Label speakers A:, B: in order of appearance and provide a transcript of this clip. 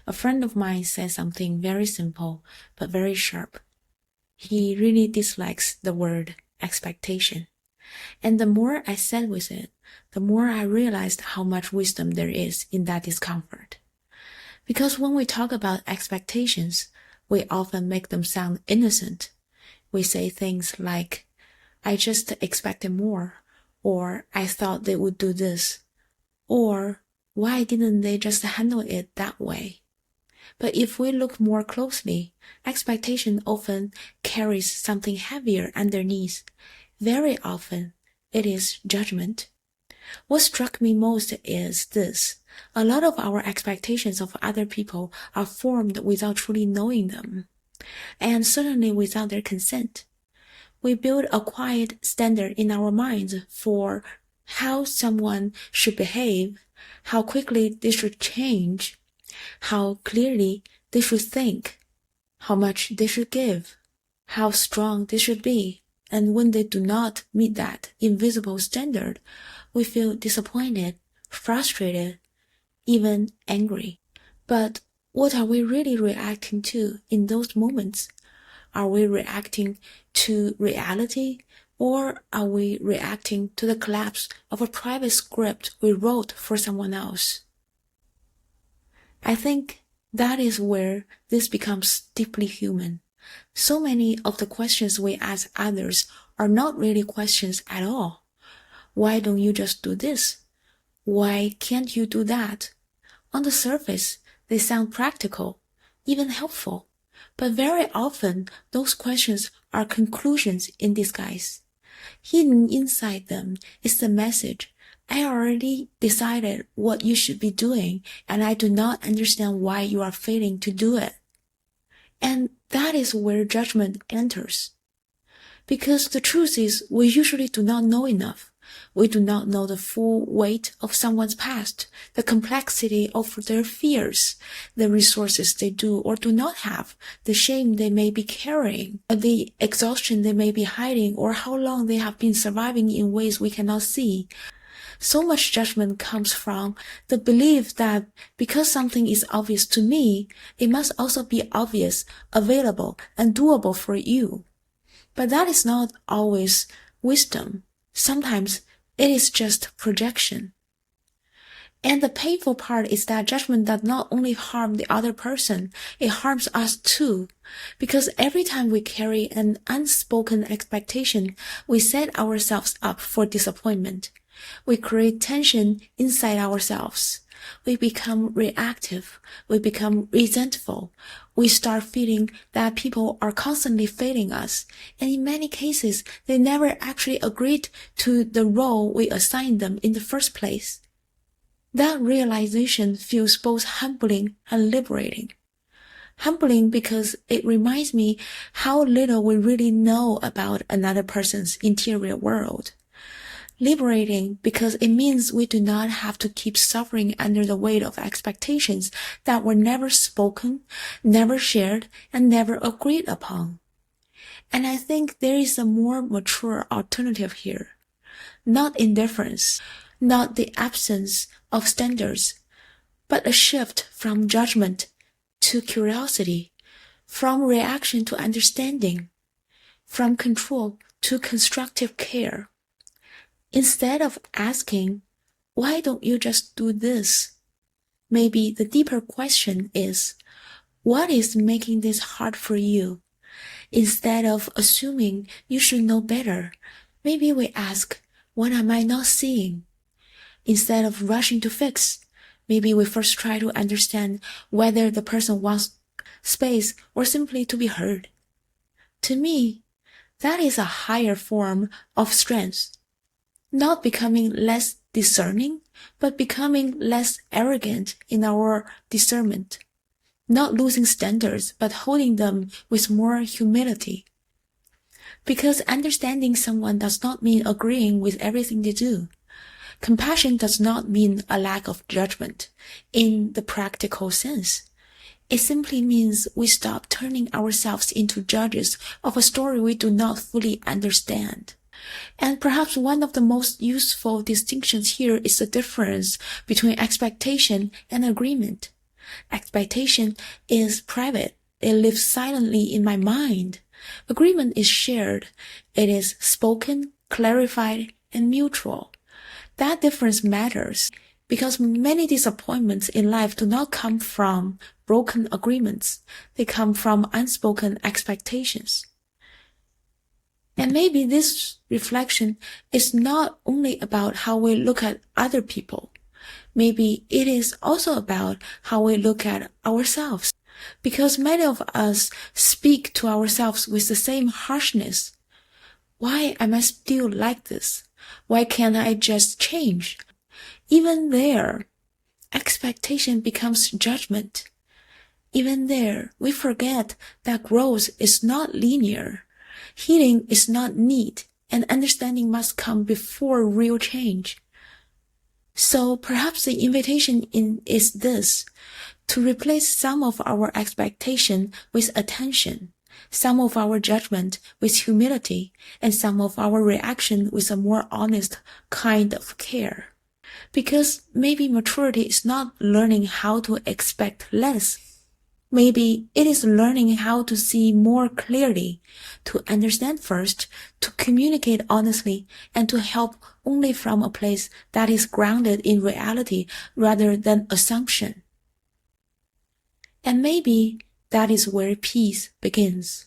A: A friend of mine said something very simple, but very sharp. He really dislikes the word expectation. And the more I sat with it, the more I realized how much wisdom there is in that discomfort. Because when we talk about expectations, we often make them sound innocent. We say things like, I just expected more, or I thought they would do this, or why didn't they just handle it that way? But if we look more closely, expectation often carries something heavier underneath. Very often, it is judgment. What struck me most is this. A lot of our expectations of other people are formed without truly knowing them, and certainly without their consent. We build a quiet standard in our minds for how someone should behave, how quickly they should change, how clearly they should think, how much they should give, how strong they should be. And when they do not meet that invisible standard, we feel disappointed, frustrated, even angry. But what are we really reacting to in those moments? Are we reacting to reality, or are we reacting to the collapse of a private script we wrote for someone else? I think that is where this becomes deeply human. So many of the questions we ask others are not really questions at all. Why don't you just do this? Why can't you do that? On the surface, they sound practical, even helpful. But very often, those questions are conclusions in disguise. Hidden inside them is the message, I already decided what you should be doing, and I do not understand why you are failing to do it. And that is where judgment enters. Because the truth is, we usually do not know enough. We do not know the full weight of someone's past, the complexity of their fears, the resources they do or do not have, the shame they may be carrying, the exhaustion they may be hiding, or how long they have been surviving in ways we cannot see. So much judgment comes from the belief that because something is obvious to me, it must also be obvious, available, and doable for you. But that is not always wisdom. Sometimes it is just projection. And the painful part is that judgment does not only harm the other person, it harms us too. Because every time we carry an unspoken expectation, we set ourselves up for disappointment. We create tension inside ourselves. We become reactive. We become resentful. We start feeling that people are constantly failing us. And in many cases, they never actually agreed to the role we assigned them in the first place. That realization feels both humbling and liberating. Humbling because it reminds me how little we really know about another person's interior world. Liberating because it means we do not have to keep suffering under the weight of expectations that were never spoken, never shared, and never agreed upon. And I think there is a more mature alternative here. Not indifference, not the absence of standards, but a shift from judgment to curiosity, from reaction to understanding, from control to constructive care. Instead of asking, why don't you just do this? Maybe the deeper question is, what is making this hard for you? Instead of assuming you should know better, maybe we ask, what am I not seeing? Instead of rushing to fix, maybe we first try to understand whether the person wants space or simply to be heard. To me, that is a higher form of strength. Not becoming less discerning, but becoming less arrogant in our discernment. Not losing standards, but holding them with more humility. Because understanding someone does not mean agreeing with everything they do. Compassion does not mean a lack of judgment in the practical sense. It simply means we stop turning ourselves into judges of a story we do not fully understand. And perhaps one of the most useful distinctions here is the difference between expectation and agreement. Expectation is private. It lives silently in my mind. Agreement is shared. It is spoken, clarified, and mutual. That difference matters because many disappointments in life do not come from broken agreements. They come from unspoken expectations. And maybe this reflection is not only about how we look at other people. Maybe it is also about how we look at ourselves. Because many of us speak to ourselves with the same harshness. Why am I still like this? Why can't I just change? Even there, expectation becomes judgment. Even there, we forget that growth is not linear. Healing is not neat, and understanding must come before real change. So perhaps the invitation is this, to replace some of our expectation with attention, some of our judgment with humility, and some of our reaction with a more honest kind of care. Because maybe maturity is not learning how to expect less. Maybe it is learning how to see more clearly, to understand first, to communicate honestly, and to help only from a place that is grounded in reality rather than assumption. And maybe that is where peace begins.